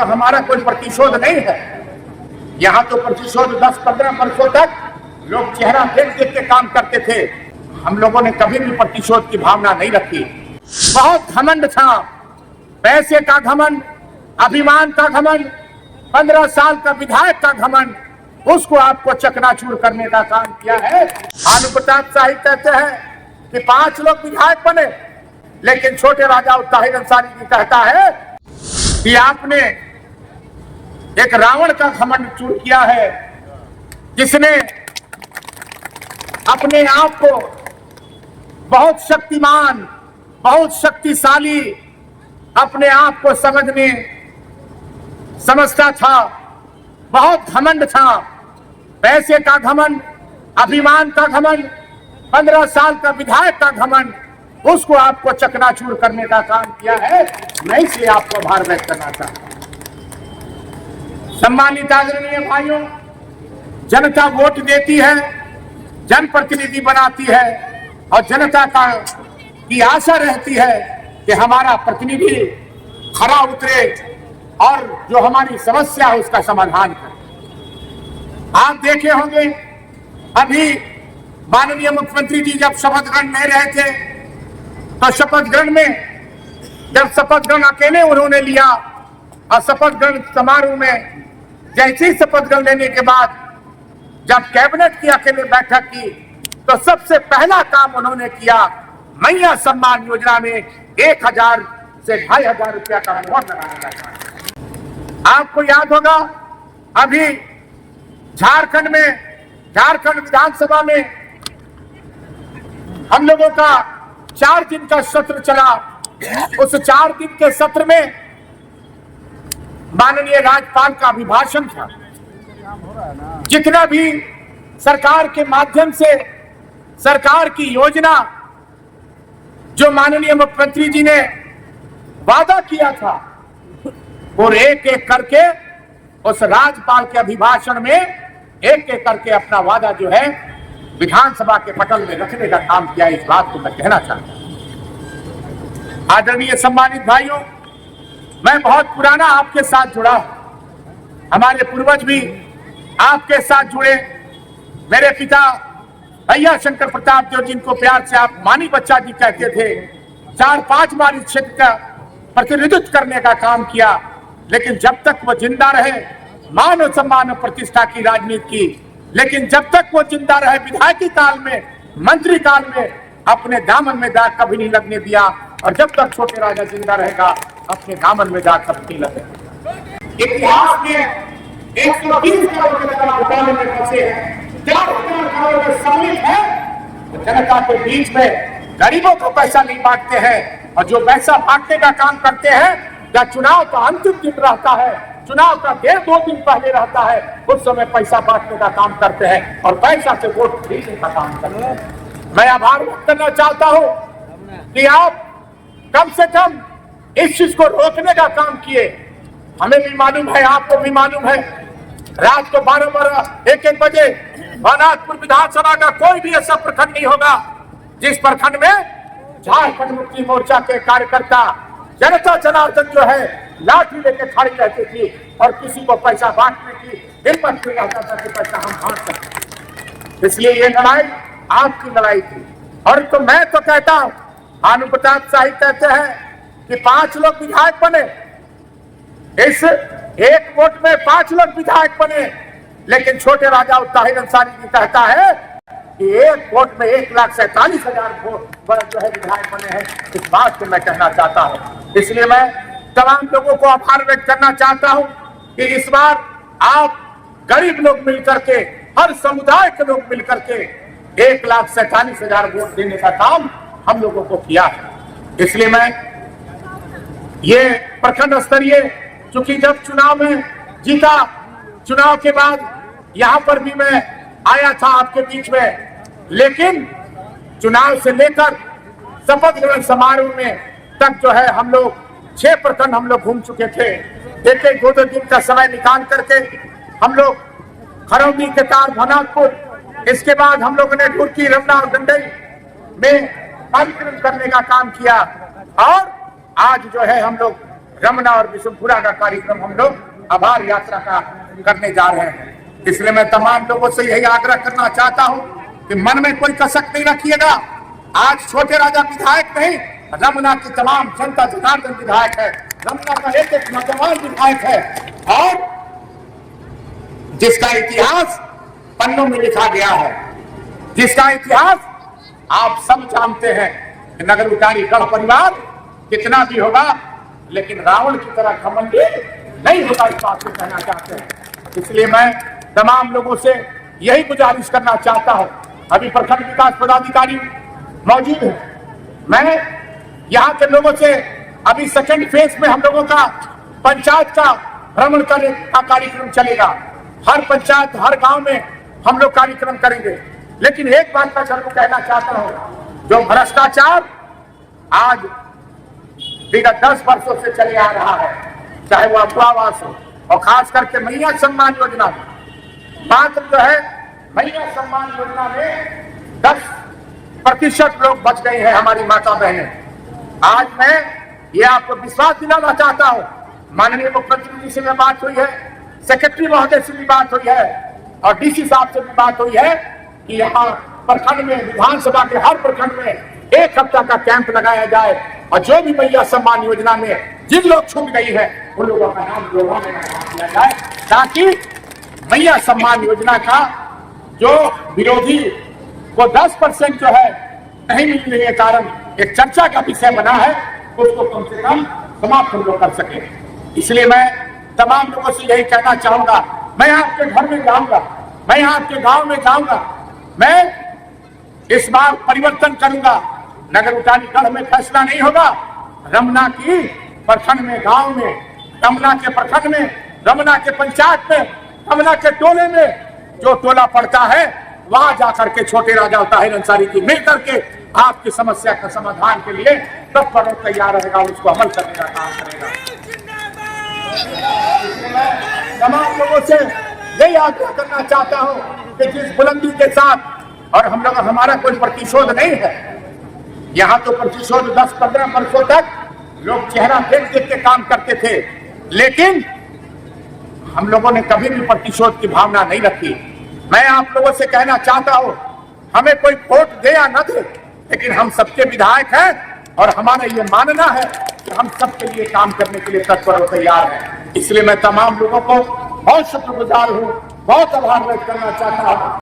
हमारा कोई प्रतिशोध नहीं है। यहाँ तो प्रतिशोध 10-15 वर्षों तक लोग चेहरा देख देख के काम करते थे। हम लोगों ने कभी भी प्रतिशोध की भावना नहीं रखी। बहुत घमंड था, पैसे का घमंड, अभिमान का घमंड, 15 साल का विधायक का घमंड, उसको आपको चकनाचूर करने का काम किया है। भानु प्रताप शाही कहते हैं कि 5 लोग विधायक बने, लेकिन छोटे राजा ताहिर अंसारी जी कहता है कि आपने एक रावण का घमंड चूर किया है, जिसने अपने आप को बहुत शक्तिमान, बहुत शक्तिशाली अपने आप को समझता था। बहुत घमंड था, पैसे का घमंड, अभिमान का घमंड, 15 साल का विधायक का घमंड, उसको आपको चकनाचूर करने का काम किया है। मैं इसलिए आपको आभार व्यक्त करना चाहता हूं। सम्मानित आदरणीय भाइयों, जनता वोट देती है, जनप्रतिनिधि बनाती है और जनता की आशा रहती है कि हमारा प्रतिनिधि खरा उतरे और जो हमारी समस्या है उसका समाधान करे। आप देखे होंगे अभी माननीय मुख्यमंत्री जी जब शपथ ग्रहण ले रहे थे, तो शपथ ग्रहण में जब शपथ ग्रहण अकेले उन्होंने लिया और शपथ ग्रहण समारोह में जैसे ही शपथ ग्रहण लेने के बाद जब कैबिनेट की अकेले बैठक की, तो सबसे पहला काम उन्होंने किया, मैया सम्मान योजना में 1000 से 2500 रुपया का मोहर लगाने लगा। आपको याद होगा अभी झारखंड विधानसभा में हम लोगों का 4 दिन का सत्र चला। उस 4 दिन के सत्र में माननीय राज्यपाल का अभिभाषण था। जितना भी सरकार के माध्यम से सरकार की योजना जो माननीय मुख्यमंत्री जी ने वादा किया था, और एक एक करके उस राज्यपाल के अभिभाषण में एक एक करके अपना वादा जो है विधानसभा के पटल में रखने का काम किया। इस बात को मैं कहना चाहता हूं। आदरणीय सम्मानित भाइयों, मैं बहुत पुराना आपके साथ जुड़ा, हमारे पूर्वज भी आपके साथ जुड़े। मेरे पिता भैया शंकर प्रताप देव, जिनको प्यार से आप मानी बच्चा जी कहते थे, 4-5 बार इस क्षेत्र का प्रतिनिधित्व करने का काम किया। लेकिन जब तक वो जिंदा रहे, मान और सम्मान और प्रतिष्ठा की राजनीति की, लेकिन जब तक वो जिंदा रहे विधायकी काल में, मंत्री काल में अपने दामन में दाग कभी नहीं लगने दिया। और जब तक छोटे राजा जिंदा रहेगा, अपने दामन में दाग कभी नहीं लगेगा। इतिहास में 120 करोड़ के घोटाले में फंसे हैं, 4,000 करोड़ में सम्मिलित है। जनता के बीच में गरीबों को पैसा नहीं बांटते हैं, और जो पैसा बांटने का काम करते हैं, या चुनाव का अंतिम दिन रहता है, चुनाव का 1.5-2 दिन पहले रहता है, उस समय पैसा बांटने का काम करते हैं और पैसा से वोट खरीदने का काम करते हैं। मैं आभार व्यक्त करना चाहता हूं कि आप कम से कम इस चीज को रोकने का काम किए। हमें भी मालूम है, आपको भी मालूम है, रात को 12-1 बजे भानाथपुर विधानसभा का कोई भी ऐसा प्रखंड नहीं होगा जिस प्रखंड में झारखंड मुक्ति मोर्चा के कार्यकर्ता जनता जनार्दन जो है लाठी लेके खड़ी रहती थी और किसी को पैसा बांटने की हिम्मत नहीं रहता था कि पैसा हम बांट सकते। इसलिए ये लड़ाई आपकी लड़ाई थी। और तो मैं तो कहता हूं, भानु प्रताप शाही कहते हैं कि 5 लोग विधायक बने, इस एक वोट में 5 लोग विधायक बने, लेकिन छोटे राजा ताहिर अंसारी जी कहता है कि एक वोट में 1,47,000 वोट जो है विधायक बने हैं। इस बात को मैं कहना चाहता हूं। इसलिए मैं तमाम लोगों को आभार व्यक्त करना चाहता हूं कि इस बार आप गरीब लोग मिलकर के, हर समुदाय के लोग मिलकर के 1,47,000 वोट देने का काम हम लोगों को किया है। इसलिए मैं ये प्रखंड स्तरीय, चूंकि जब चुनाव में जीता, चुनाव के बाद यहां पर भी मैं आया था आपके बीच में, लेकिन चुनाव से लेकर शपथ ग्रहण समारोह में तक जो है हम लोग 6 प्रखंड हम लोग घूम चुके थे। 1-2 दिन का समय निकाल करके हम लोग खरौनी, केतार, भानाथपुर, इसके बाद हम लोगों ने ढुर्की, रमना और गंडई में कार्यक्रम करने का काम किया। और आज जो है हम लोग रमना और बिशुनपुरा का कार्यक्रम हम लोग आभार यात्रा का करने जा रहे हैं। इसलिए मैं तमाम लोगों से यही आग्रह करना चाहता हूं कि मन में कोई कसक नहीं रखिएगा। आज छोटे राजा विधायक नहीं, रमना की तमाम जनता जनार्दन विधायक है, रमना का एक एक नौजवान विधायक है, और जिसका इतिहास पन्नों में लिखा गया है, जिसका इतिहास आप सब जानते हैं कि नगर उटारी गढ़ परिवार कितना भी होगा लेकिन रावण की तरह घमंडी नहीं होगा, इस बात को कहना चाहते हैं। इसलिए मैं तमाम लोगों से यही गुजारिश करना चाहता हूं। अभी प्रखंड विकास पदाधिकारी मौजूद है, मैं यहाँ के लोगों से अभी सेकंड फेज में हम लोगों का पंचायत का भ्रमण करने का कार्यक्रम चलेगा। हर पंचायत हर गांव में हम लोग कार्यक्रम करेंगे। लेकिन एक बात मैं सबको कहना चाहता हूं, जो भ्रष्टाचार आज विगत 10 वर्षों से चले आ रहा है, चाहे वो अफवाहवास हो, और खास करके मैया सम्मान योजना में, मात्र जो है मैया सम्मान योजना में 10% लोग बच गए हैं हमारी माता बहनें। आज मैं ये आपको विश्वास दिलाना चाहता हूं, माननीय मुख्यमंत्री जी से भी बात हुई है, सेक्रेटरी महोदय से भी बात हुई है, और डीसी साहब से भी बात हुई है कि यहाँ प्रखंड में, विधानसभा के हर प्रखंड में 1 हफ्ता का कैंप लगाया जाए, और जो भी मैया सम्मान योजना में जिन लोग छूट गई है उन लोगों का नाम जोड़ने में किया जाए, ताकि मैया सम्मान योजना का जो विरोधी को 10% जो है नहीं मिलने के कारण एक चर्चा का विषय बना है, उसको कम से कम समाप्त हम लोग कर सके। इसलिए मैं तमाम लोगों से यही कहना चाहूंगा, मैं आपके घर में जाऊंगा, मैं आपके गांव में जाऊंगा, मैं इस बार परिवर्तन करूंगा। नगर उटारी गढ़ में फैसला नहीं होगा, रमना की प्रखंड में, गांव में, रमना के प्रखंड में, रमना के पंचायत में, रमना के टोले में जो टोला पड़ता है वहां जाकर के छोटे राजा ताहिर अंसारी की मिलकर के आपकी समस्या का समाधान के लिए तत्पर तैयार रहेगा, उसको अमल करने का काम करेगा। तमाम लोगों से यही आग्रह करना चाहता हूं कि जिस बुलंदी के साथ, और हम लोग, हमारा कोई प्रतिशोध नहीं है, यहाँ तो प्रतिशोध 10-15 वर्षों तक लोग चेहरा देख देख के काम करते थे, लेकिन हम लोगों ने कभी भी प्रतिशोध की भावना नहीं रखी। मैं आप लोगों से कहना चाहता हूं, हमें कोई वोट दे या न दे, लेकिन हम सबके विधायक हैं, और हमारा ये मानना है कि हम सबके लिए काम करने के लिए तत्पर और तैयार हैं। इसलिए मैं तमाम लोगों को बहुत शुक्रगुजार हूं, बहुत आभार व्यक्त करना चाहता हूं।